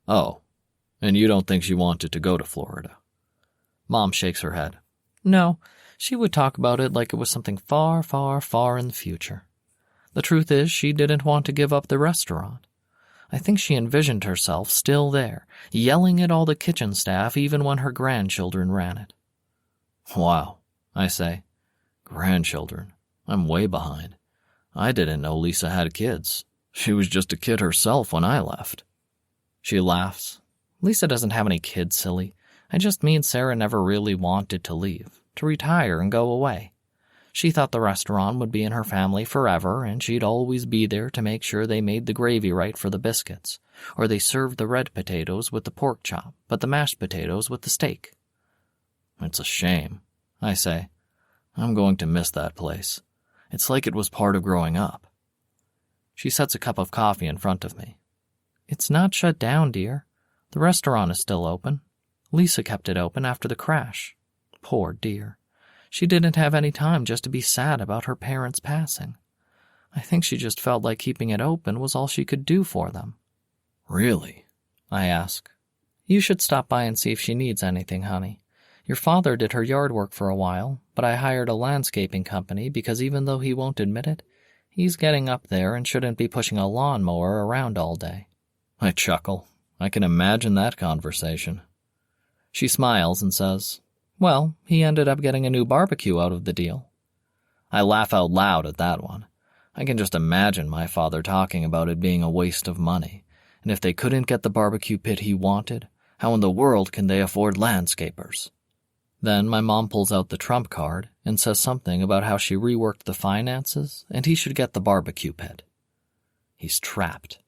Oh, and you don't think she wanted to go to Florida? Mom shakes her head. No, she would talk about it like it was something far, far, far in the future. The truth is, she didn't want to give up the restaurant. I think she envisioned herself still there, yelling at all the kitchen staff even when her grandchildren ran it. Wow, I say. Grandchildren. I'm way behind. I didn't know Lisa had kids. She was just a kid herself when I left. She laughs. Lisa doesn't have any kids, silly. I just mean Sarah never really wanted to leave, to retire and go away. She thought the restaurant would be in her family forever, and she'd always be there to make sure they made the gravy right for the biscuits, or they served the red potatoes with the pork chop, but the mashed potatoes with the steak. It's a shame, I say. I'm going to miss that place. It's like it was part of growing up. She sets a cup of coffee in front of me. It's not shut down, dear. The restaurant is still open. Lisa kept it open after the crash. Poor dear. She didn't have any time just to be sad about her parents' passing. I think she just felt like keeping it open was all she could do for them. Really? I ask. You should stop by and see if she needs anything, honey. Your father did her yard work for a while, but I hired a landscaping company because even though he won't admit it, he's getting up there and shouldn't be pushing a lawnmower around all day. I chuckle. I can imagine that conversation. She smiles and says, well, he ended up getting a new barbecue out of the deal. I laugh out loud at that one. I can just imagine my father talking about it being a waste of money, and if they couldn't get the barbecue pit he wanted, how in the world can they afford landscapers? Then my mom pulls out the trump card and says something about how she reworked the finances and he should get the barbecue pit. He's trapped,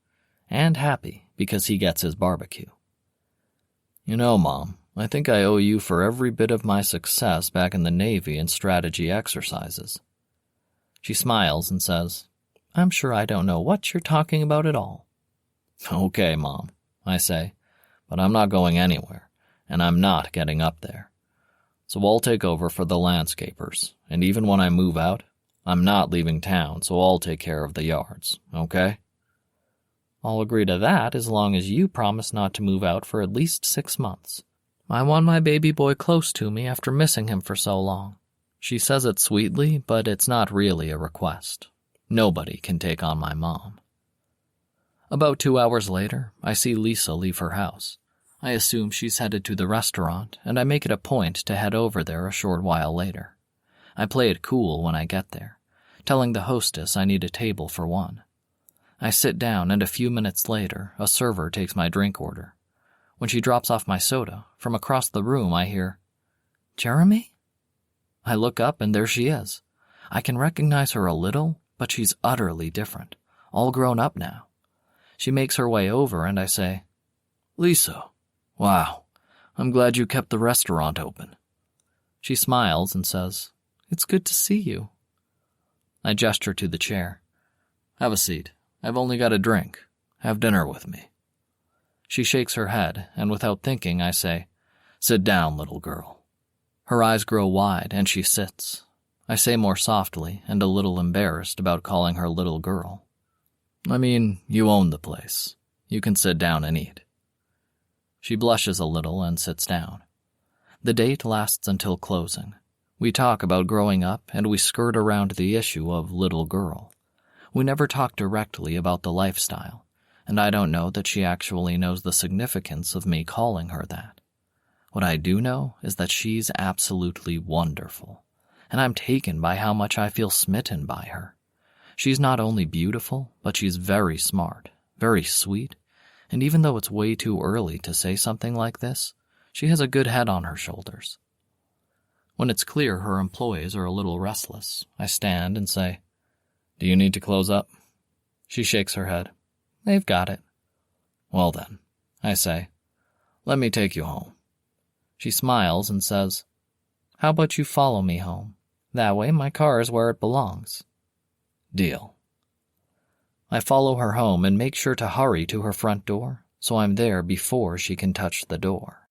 and happy because he gets his barbecue. You know, Mom, I think I owe you for every bit of my success back in the Navy in strategy exercises. She smiles and says, I'm sure I don't know what you're talking about at all. Okay, Mom, I say, but I'm not going anywhere, and I'm not getting up there. So I'll take over for the landscapers, and even when I move out, I'm not leaving town, so I'll take care of the yards, okay? I'll agree to that as long as you promise not to move out for at least 6 months. I want my baby boy close to me after missing him for so long. She says it sweetly, but it's not really a request. Nobody can take on my mom. About 2 hours later, I see Lisa leave her house. I assume she's headed to the restaurant, and I make it a point to head over there a short while later. I play it cool when I get there, telling the hostess I need a table for one. I sit down, and a few minutes later, a server takes my drink order. When she drops off my soda, from across the room I hear, Jeremy? I look up, and there she is. I can recognize her a little, but she's utterly different, all grown up now. She makes her way over, and I say, Lisa, wow, I'm glad you kept the restaurant open. She smiles and says, It's good to see you. I gesture to the chair. Have a seat. I've only got a drink. Have dinner with me. She shakes her head, and without thinking, I say, Sit down, little girl. Her eyes grow wide, and she sits. I say more softly and a little embarrassed about calling her little girl. I mean, you own the place. You can sit down and eat. She blushes a little and sits down. The date lasts until closing. We talk about growing up, and we skirt around the issue of little girl. We never talk directly about the lifestyle, and I don't know that she actually knows the significance of me calling her that. What I do know is that she's absolutely wonderful, and I'm taken by how much I feel smitten by her. She's not only beautiful, but she's very smart, very sweet, and even though it's way too early to say something like this, she has a good head on her shoulders. When it's clear her employees are a little restless, I stand and say, Do you need to close up? She shakes her head. They've got it. Well then, I say, let me take you home. She smiles and says, How about you follow me home? That way my car is where it belongs. Deal. I follow her home and make sure to hurry to her front door, so I'm there before she can touch the door.